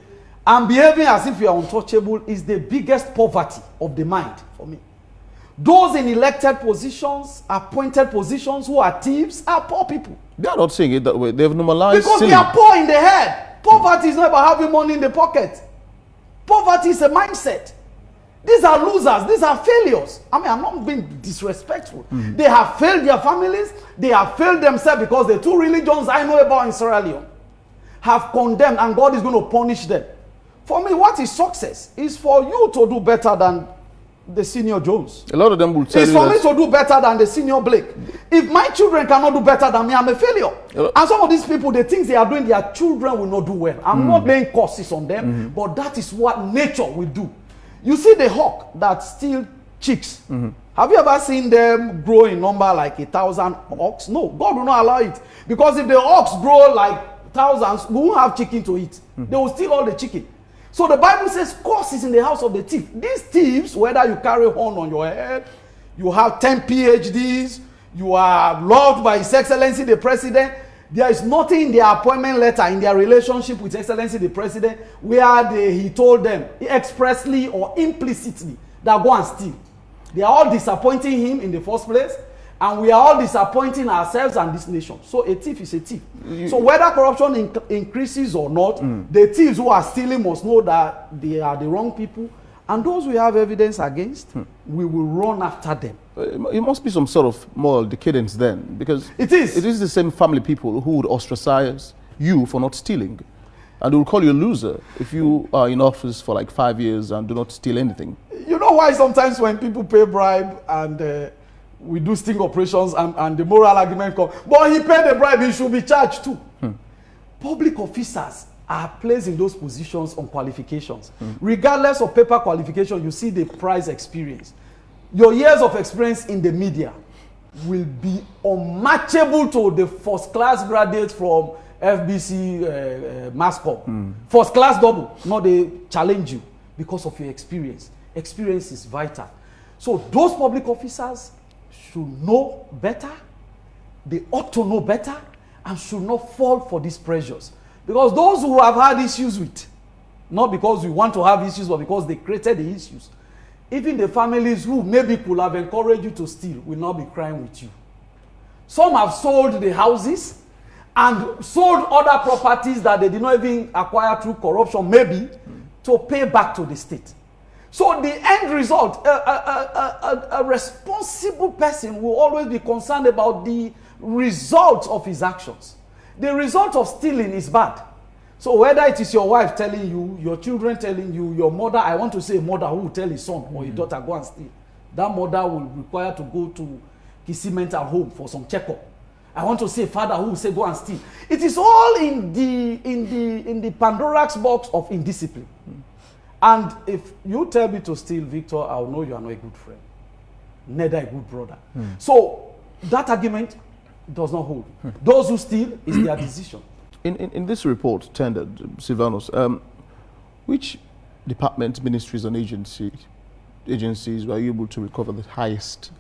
and behaving as if you are untouchable is the biggest poverty of the mind for me. Those in elected positions, appointed positions, who are thieves, are poor people. They are not saying it that way. They've normalized because stealing. They are poor in the head. Poverty is not about having money in the pocket. Poverty is a mindset. These are losers. These are failures. I mean, I'm not being disrespectful. They have failed their families. They have failed themselves because the two religions I know about in Sierra Leone have condemned, and God is going to punish them. For me, what is success? Is for you to do better than the senior Jones. A lot of them will tell it's you for me to do better than the senior Blake. If my children cannot do better than me, I'm a failure. And some of these people, the things they are doing, their children will not do well. I'm not laying curses on them, but that is what nature will do. You see the hawk that steals chicks. Have you ever seen them grow in number like 1,000 hawks? No, God will not allow it. Because if the hawks grow like thousands, we won't have chicken to eat. They will steal all the chicken. So the Bible says, curse is in the house of the thief. These thieves, whether you carry horn on your head, you have 10 PhDs, you are loved by His Excellency the President, there is nothing in their appointment letter, in their relationship with His Excellency the President, where he told them expressly or implicitly that go and steal. They are all disappointing him in the first place, and we are all disappointing ourselves and this nation. So a thief is a thief. So whether corruption increases or not, the thieves who are stealing must know that they are the wrong people. And those we have evidence against, we will run after them. It must be some sort of moral decadence then, because it is the same family people who would ostracize you for not stealing. And they will call you a loser if you are in office for like 5 years and do not steal anything. You know why sometimes when people pay bribe and we do sting operations and the moral argument comes, but he paid the bribe, he should be charged too. Public officers are placed in those positions on qualifications. Regardless of paper qualification, you see the price experience. Your years of experience in the media will be unmatchable to the first class graduates from FBC mass com. First class double, no, they challenge you because of your experience. Experience is vital. So those public officers should know better, they ought to know better, and should not fall for these pressures. Because those who have had issues with, not because we want to have issues, but because they created the issues, even the families who maybe could have encouraged you to steal will not be crying with you. Some have sold the houses and sold other properties that they did not even acquire through corruption, maybe, to pay back to the state. So the end result, a responsible person will always be concerned about the result of his actions. The result of stealing is bad. So whether it is your wife telling you, your children telling you, your mother, I want to say a mother who will tell his son or his daughter, go and steal. That mother will require to go to his mental home for some checkup. I want to say a father who will say, go and steal. It is all in the Pandora's box of indiscipline. And if you tell me to steal, Victor, I'll know you are not a good friend, neither a good brother. So that argument does not hold. Those who steal is their decision. In this report tendered, Silvanus, which departments, ministries, and agencies were able to recover the highest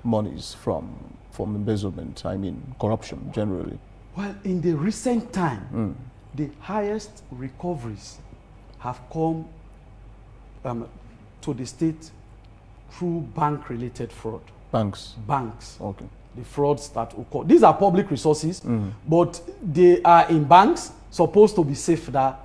monies from embezzlement, I mean corruption generally? Well, in the recent time, the highest recoveries have come to the state through bank-related fraud. Banks? Banks. Okay. The frauds that occur. These are public resources, but they are in banks, supposed to be safer,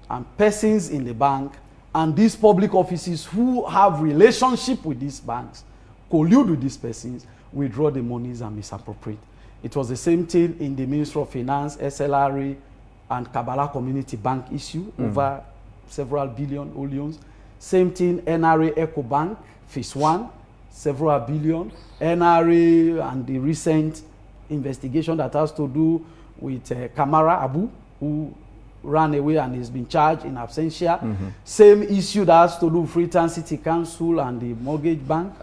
and persons in the bank and these public offices who have relationship with these banks collude with these persons, withdraw the monies and misappropriate. It was the same thing in the Ministry of Finance, SLRA, and Kabbalah Community Bank issue over several billion olions. Same thing, NRA Eco Bank, Phase 1, several billion. NRA and the recent investigation that has to do with Kamara Abu, who ran away and has been charged in absentia. Same issue that has to do with Freetown City Council and the mortgage bank.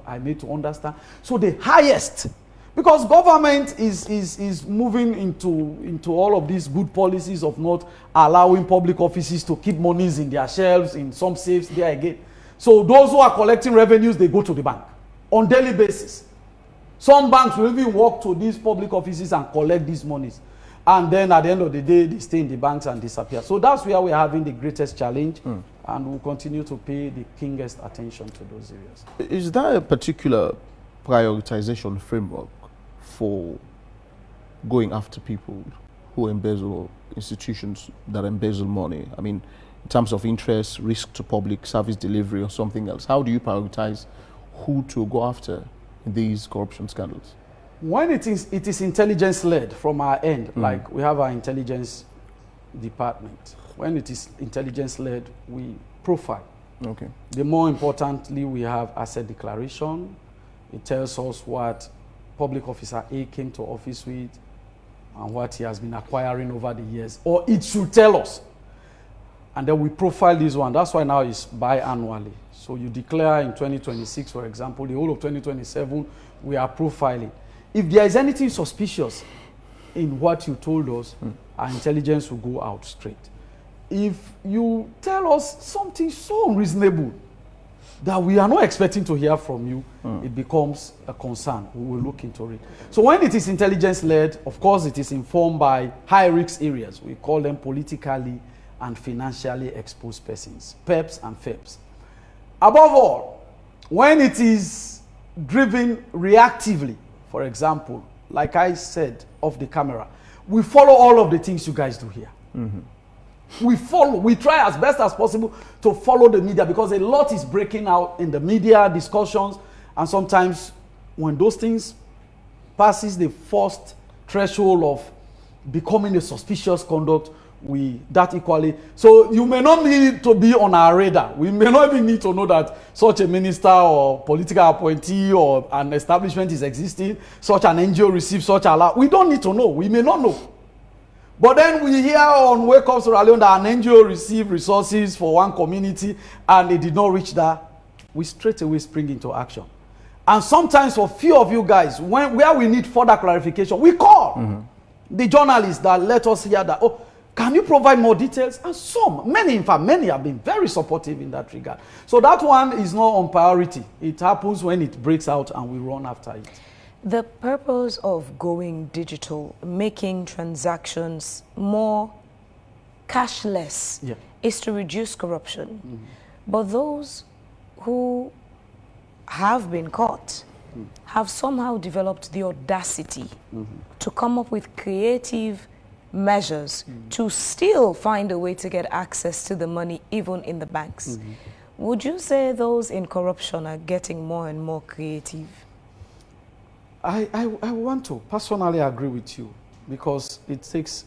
I need to understand. So the highest, because government is moving into all of these good policies of not allowing public offices to keep monies in their shelves, in some safes there again. So those who are collecting revenues, they go to the bank on daily basis. Some banks will even walk to these public offices and collect these monies. And then at the end of the day, they stay in the banks and disappear. So that's where we're having the greatest challenge. And we'll continue to pay the keenest attention to those areas. Is there a particular prioritization framework for going after people who embezzle, institutions that embezzle money? I mean, in terms of interest, risk to public, service delivery, or something else. How do you prioritize who to go after in these corruption scandals? When it is intelligence-led from our end, like we have our intelligence department. When it is intelligence-led, we profile. Okay. The more importantly, we have asset declaration. It tells us what public officer A came to office with and what he has been acquiring over the years. Or it should tell us. And then we profile this one. That's why now it's biannually. So you declare in 2026, for example, the whole of 2027, we are profiling. If there is anything suspicious in what you told us, our intelligence will go out straight. If you tell us something so unreasonable that we are not expecting to hear from you, it becomes a concern. We will look into it. So when it is intelligence-led, of course, it is informed by high-risk areas. We call them politically and financially exposed persons, PEPs and FEPs. Above all, when it is driven reactively, for example, like I said off the camera, we follow all of the things you guys do here. We try as best as possible to follow the media because a lot is breaking out in the media discussions, and sometimes when those things passes the first threshold of becoming a suspicious conduct, that equally. So you may not need to be on our radar. We may not even need to know that such a minister or political appointee or an establishment is existing, such an NGO receives such a lot. We don't need to know. We may not know. But then we hear on Wake Up Sierra Leone that an NGO received resources for one community and they did not reach that. We straight away spring into action. And sometimes for few of you guys, where we need further clarification, we call the journalists that let us hear that, oh, can you provide more details? And many have been very supportive in that regard. So that one is not on priority. It happens when it breaks out and we run after it. The purpose of going digital, making transactions more cashless, is to reduce corruption. But those who have been caught have somehow developed the audacity to come up with creative measures to still find a way to get access to the money even in the banks. Would you say those in corruption are getting more and more creative? I want to personally agree with you because it takes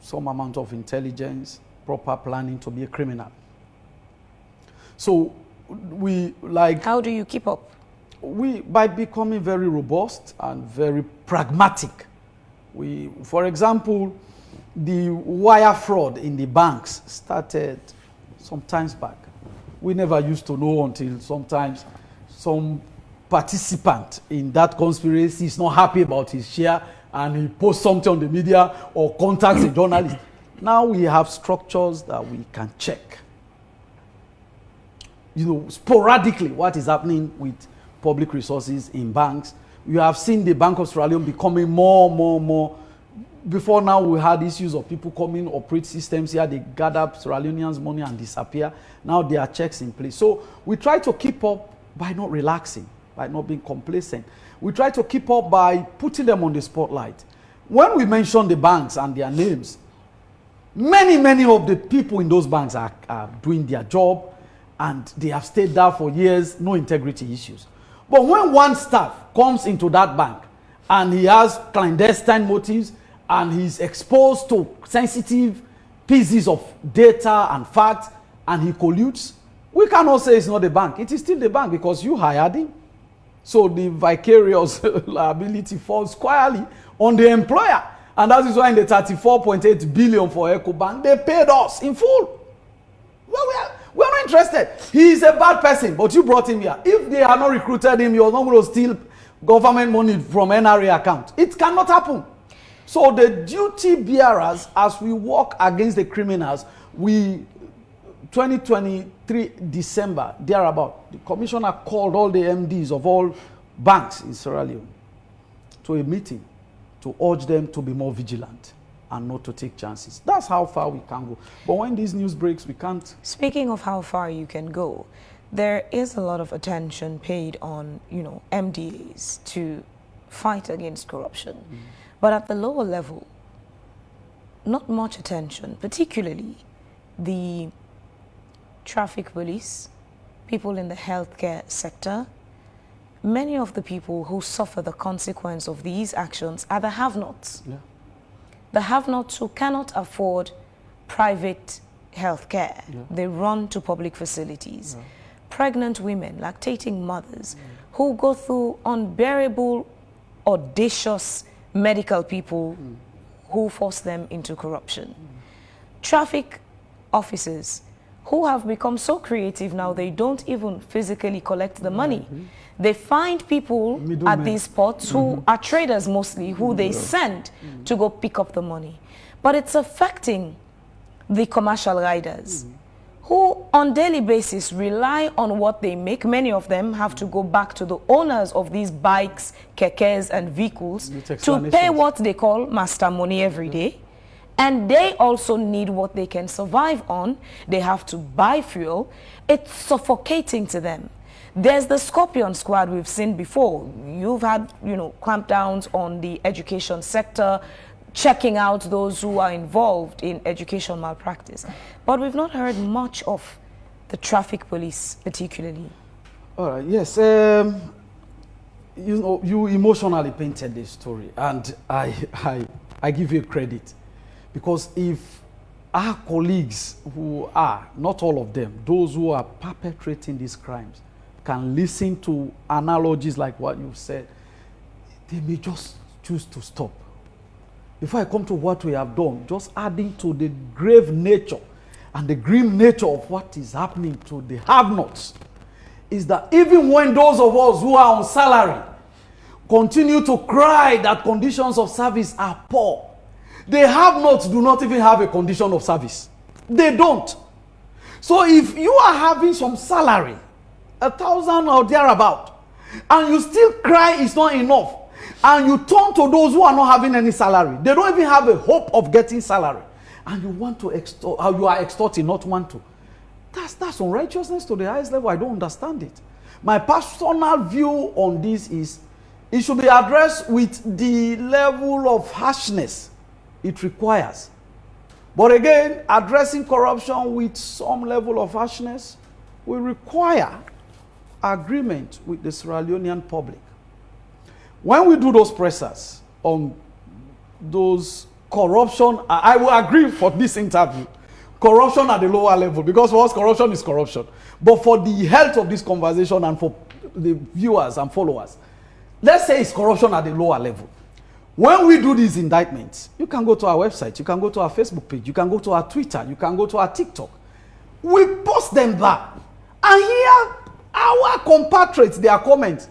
some amount of intelligence, proper planning to be a criminal. So how do you keep up? By becoming very robust and very pragmatic. For example, the wire fraud in the banks started some times back. We never used to know until sometimes some participant in that conspiracy is not happy about his share and he posts something on the media or contacts a journalist. Now we have structures that we can check. Sporadically what is happening with public resources in banks. You have seen the Bank of Sierra Leone becoming more. Before now, we had issues of people coming, operate systems here, they gather Sierra Leoneans' money and disappear. Now there are checks in place. So we try to keep up by not relaxing, by not being complacent. We try to keep up by putting them on the spotlight. When we mention the banks and their names, Many of the people in those banks are doing their job, and they have stayed there for years, no integrity issues. But when one staff comes into that bank and he has clandestine motives and he's exposed to sensitive pieces of data and facts and he colludes, we cannot say it's not a bank. It is still the bank because you hired him. So the vicarious liability falls squarely on the employer. And that is why in the 34.8 billion for EcoBank, they paid us in full. Well, we're not interested. He is a bad person, but you brought him here. If they had not recruited him, you're not going to steal government money from NRA account. It cannot happen. So the duty bearers, as we work against the criminals, 2023 December, thereabout, the commissioner called all the MDs of all banks in Sierra Leone to a meeting to urge them to be more vigilant and not to take chances. That's how far we can go. But when this news breaks, we can't. Speaking of how far you can go, there is a lot of attention paid on, MDAs to fight against corruption. But at the lower level, not much attention, particularly the traffic police, people in the healthcare sector. Many of the people who suffer the consequence of these actions are the have-nots. Yeah. The have-nots who cannot afford private healthcare. Yeah. They run to public facilities. Yeah. Pregnant women, lactating mothers, who go through unbearable, audacious medical people who force them into corruption. Traffic officers who have become so creative now they don't even physically collect the money. They find people at these spots who are traders mostly, who they send to go pick up the money. But it's affecting the commercial riders who on daily basis rely on what they make. Many of them have to go back to the owners of these bikes, kekes and vehicles to pay what they call master money every day. And they also need what they can survive on. They have to buy fuel. It's suffocating to them. There's the Scorpion Squad we've seen before. You've had, clampdowns on the education sector, checking out those who are involved in education malpractice. But we've not heard much of the traffic police particularly. All right, yes. You emotionally painted this story, and I give you credit. Because if our colleagues who are, not all of them, those who are perpetrating these crimes, can listen to analogies like what you've said, they may just choose to stop. Before I come to what we have done, just adding to the grave nature and the grim nature of what is happening to the have-nots, is that even when those of us who are on salary continue to cry that conditions of service are poor, the have-nots do not even have a condition of service. They don't. So if you are having some salary, 1,000 or thereabout, and you still cry it's not enough, and you turn to those who are not having any salary, they don't even have a hope of getting salary, and you want to extort, how you are extorting, not want to. That's unrighteousness to the highest level. I don't understand it. My personal view on this is it should be addressed with the level of harshness it requires. But again, addressing corruption with some level of harshness will require agreement with the Sierra Leonean public. When we do those pressers on those corruption, I will agree for this interview, corruption at the lower level, because for us corruption is corruption. But for the health of this conversation and for the viewers and followers, let's say it's corruption at the lower level. When we do these indictments, you can go to our website, you can go to our Facebook page, you can go to our Twitter, you can go to our TikTok. We post them back. And here, our compatriots, their comments.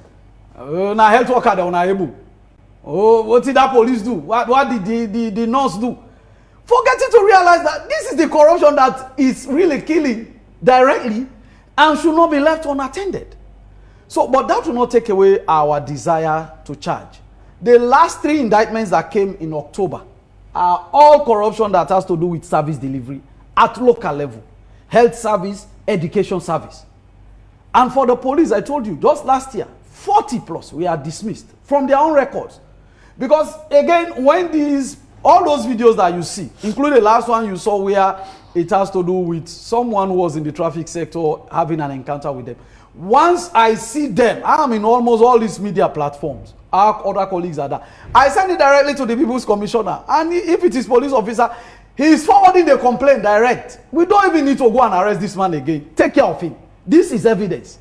Na health worker, they are not able. Oh, what did that police do? What did the nurse do? Forgetting to realize that this is the corruption that is really killing directly and should not be left unattended. So, but that will not take away our desire to charge. The last 3 indictments that came in October are all corruption that has to do with service delivery at local level. Health service, education service. And for the police, I told you, just last year, 40 plus we are dismissed from their own records. Because again, when these All those videos that you see, including the last one you saw where it has to do with someone who was in the traffic sector having an encounter with them. Once I see them, I'm in almost all these media platforms. Our other colleagues are there. I send it directly to the People's Commissioner. And if it is police officer, he is forwarding the complaint direct. We don't even need to go and arrest this man again. Take care of him. This is evidence.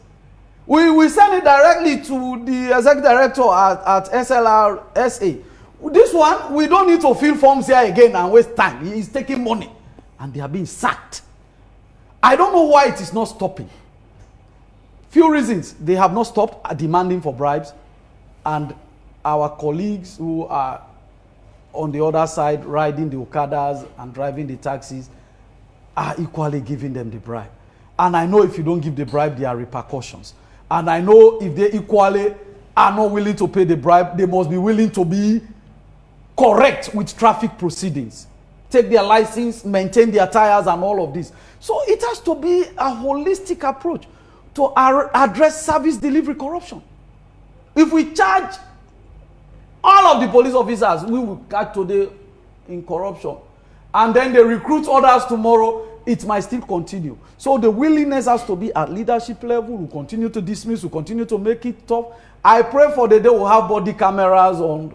We send it directly to the executive director at SLRSA. This one, we don't need to fill forms here again and waste time. He is taking money. And they are being sacked. I don't know why it is not stopping. Few reasons. They have not stopped demanding for bribes. And our colleagues who are on the other side riding the Okadas and driving the taxis are equally giving them the bribe. And I know if you don't give the bribe, there are repercussions. And I know if they equally are not willing to pay the bribe, they must be willing to be correct with traffic proceedings. Take their license, maintain their tires and all of this. So it has to be a holistic approach to address service delivery corruption. If we charge all of the police officers we will catch today in corruption, and then they recruit others tomorrow, it might still continue. So the willingness has to be at leadership level. We'll continue to dismiss, we'll continue to make it tough. I pray for the day we'll have body cameras on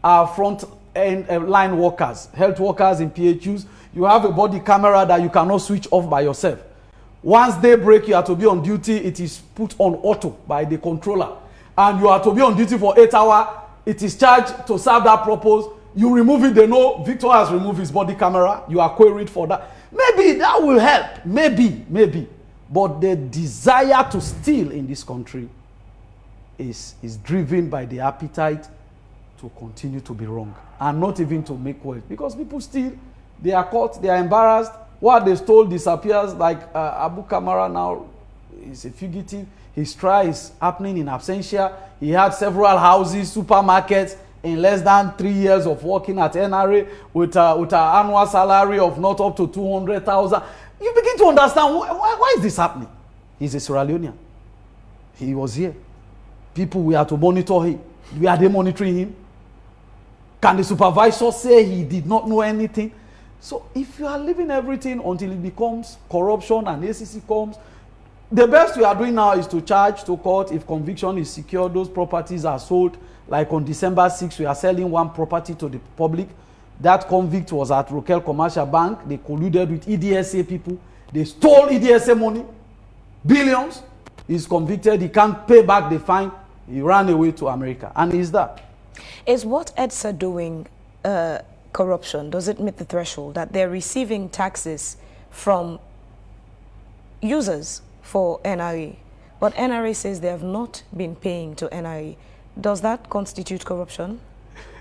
our front end line workers, health workers in PHUs. You have a body camera that you cannot switch off by yourself. Once they break, you have to be on duty. It is put on auto by the controller. And you are to be on duty for 8 hours. It is charged to serve that purpose. You remove it, they know Victor has removed his body camera. You are queried for that. Maybe that will help. Maybe. But the desire to steal in this country is driven by the appetite to continue to be wrong. And not even to make wealth. Because people steal, they are caught, they are embarrassed. What they stole disappears, like Abu Kamara now is a fugitive. His trial is happening in absentia. He had several houses, supermarkets in less than 3 years of working at NRA with an annual salary of not up to 200,000. You begin to understand why is this happening? He's a Sierra Leonean. He was here. People were to monitor him. Were they monitoring him? Can the supervisor say he did not know anything? So if you are leaving everything until it becomes corruption and ACC comes, the best we are doing now is to charge to court. If conviction is secured, those properties are sold. Like on December 6th, we are selling one property to the public. That convict was at Rokel Commercial Bank. They colluded with EDSA people. They stole EDSA money, billions. He's convicted. He can't pay back the fine. He ran away to America. And he's that. Is what EDSA doing corruption? Does it meet the threshold that they're receiving taxes from users for NRA, but NRA says they have not been paying to NRA? Does that constitute corruption?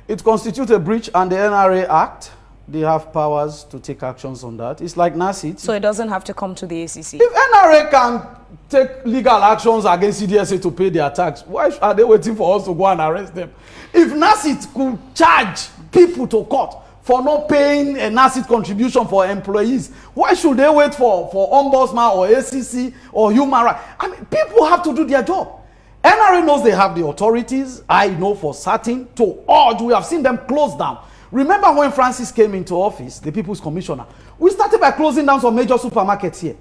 It constitutes a breach, and the NRA Act, they have powers to take actions on that. It's like NACIT. So it doesn't have to come to the ACC? If NRA can take legal actions against CDSA to pay their tax, why are they waiting for us to go and arrest them? If NACIT could charge people to court for not paying a NACIT contribution for employees, why should they wait for Ombudsman or ACC or Human Rights? I mean, people have to do their job. NRA knows they have the authorities. I know for certain to urge. We have seen them close down. Remember when Francis came into office, the People's Commissioner, we started by closing down some major supermarkets here.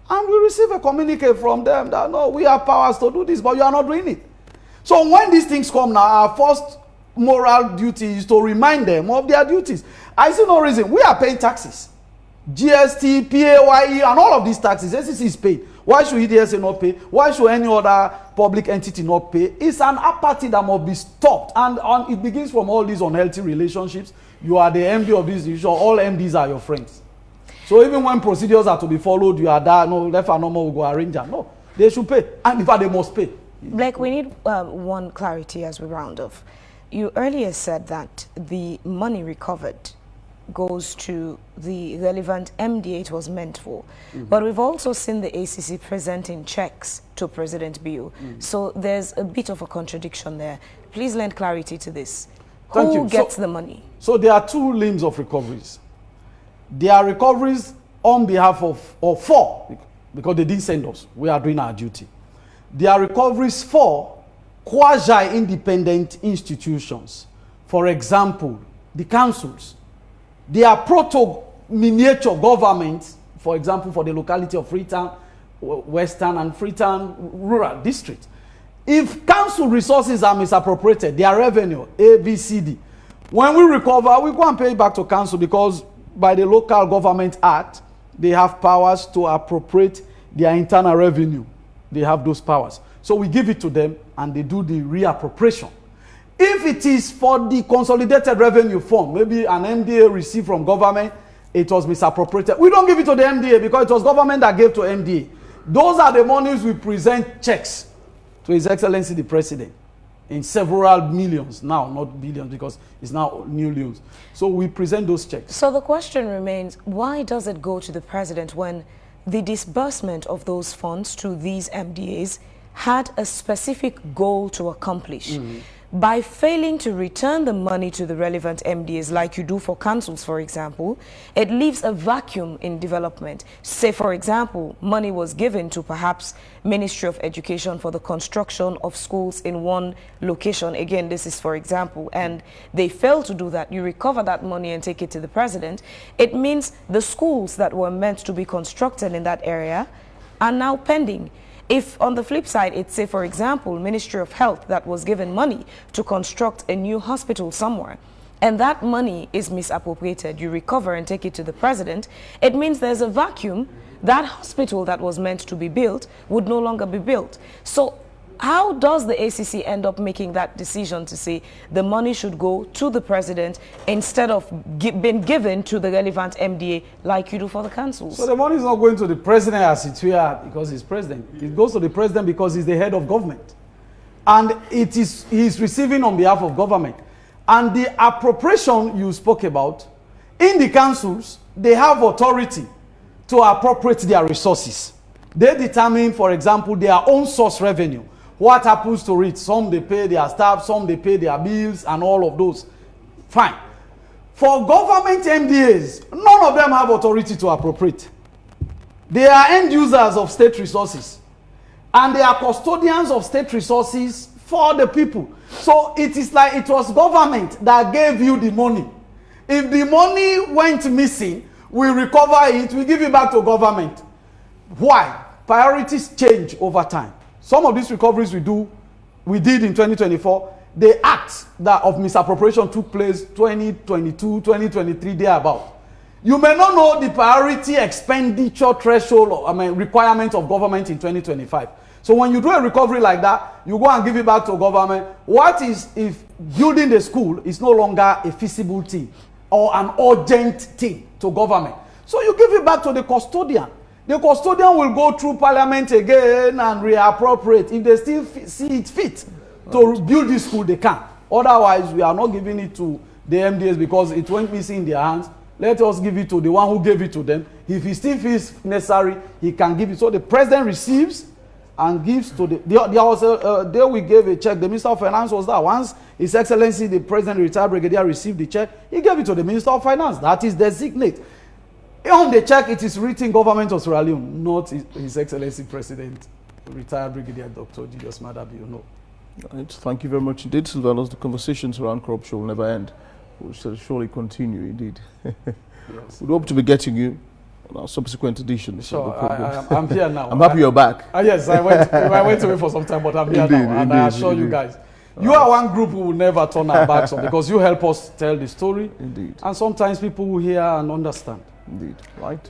And we received a communique from them that, no, we have powers to do this, but you are not doing it. So when these things come now, our first moral duty is to remind them of their duties. I see no reason. We are paying taxes. GST, PAYE, and all of these taxes. ACC is paid. Why should EDSA not pay? Why should any other public entity not pay? It's an apathy that must be stopped. And it begins from all these unhealthy relationships. You are the MD of this institution. All MDs are your friends. So even when procedures are to be followed, you are there. No, left and normal will go arrange them. No, they should pay. And in fact, they must pay. Blake, we need one clarity as we round off. You earlier said that the money recovered goes to the relevant MDA it was meant for. But we've also seen the ACC presenting checks to President Bill. So there's a bit of a contradiction there. Please lend clarity to this. Who gets the money? So there are two limbs of recoveries. There are recoveries on behalf of, or for, because they didn't send us. We are doing our duty. There are recoveries for quasi-independent institutions. For example, the councils. They are proto-miniature governments, for example, for the locality of Freetown, Western and Freetown Rural District. If council resources are misappropriated, their revenue, A, B, C, D, when we recover, we go and pay it back to council because by the Local Government Act, they have powers to appropriate their internal revenue. They have those powers. So we give it to them and they do the reappropriation. If it is for the consolidated revenue fund, maybe an MDA received from government, it was misappropriated. We don't give it to the MDA because it was government that gave to MDA. Those are the monies we present checks to His Excellency the President in several millions now, not billions, because it's now millions. So we present those checks. So the question remains, why does it go to the President when the disbursement of those funds to these MDAs had a specific goal to accomplish? By failing to return the money to the relevant MDAs, like you do for councils, for example, it leaves a vacuum in development. Say, for example, money was given to perhaps Ministry of Education for the construction of schools in one location. Again, this is for example, and they fail to do that. You recover that money and take it to the President. It means the schools that were meant to be constructed in that area are now pending. If on the flip side, it's say, for example, Ministry of Health that was given money to construct a new hospital somewhere, and that money is misappropriated, you recover and take it to the President, it means there's a vacuum. That hospital that was meant to be built would no longer be built. So how does the ACC end up making that decision to say the money should go to the President instead of being given to the relevant MDA like you do for the councils? So the money is not going to the President as it's here because he's President. It goes to the President because he's the head of government. And he's receiving on behalf of government. And the appropriation you spoke about, in the councils, they have authority to appropriate their resources. They determine, for example, their own source revenue. What happens to it? Some they pay their staff, some they pay their bills, and all of those. Fine. For government MDAs, none of them have authority to appropriate. They are end users of state resources. And they are custodians of state resources for the people. So it is like it was government that gave you the money. If the money went missing, we recover it, we give it back to government. Why? Priorities change over time. Some of these recoveries we did in 2024, the acts that of misappropriation took place 2022, 2023, thereabout. You may not know the priority expenditure threshold, requirement of government in 2025. So when you do a recovery like that, you go and give it back to government. What is if building the school is no longer a feasible thing or an urgent thing to government? So you give it back to the custodian. The custodian will go through parliament again and reappropriate. If they still see it fit to build this school, they can. Otherwise, we are not giving it to the MDAs because it went missing in their hands. Let us give it to the one who gave it to them. If he still feels necessary, he can give it. So the President receives and gives to the... There was a day we gave a check. The Minister of Finance was there. Once His Excellency, the President, retired brigadier, received the check, he gave it to the Minister of Finance. That is designate. On the check, it is written Government of Sierra Leone, not His Excellency President, retired Brigadier Dr. Julius Maadabi. No. Right. Thank you very much indeed, Sylvanus. The conversations around corruption will never end. We shall surely continue, indeed. Yes. We hope to be getting you on our subsequent editions. Sure, I'm here now. I'm happy you're back. Yes, I went away for some time, but I'm here now. And I assure you guys, you are one group who will never turn our backs on because you help us tell the story. Indeed. And sometimes people will hear and understand. Indeed. Right.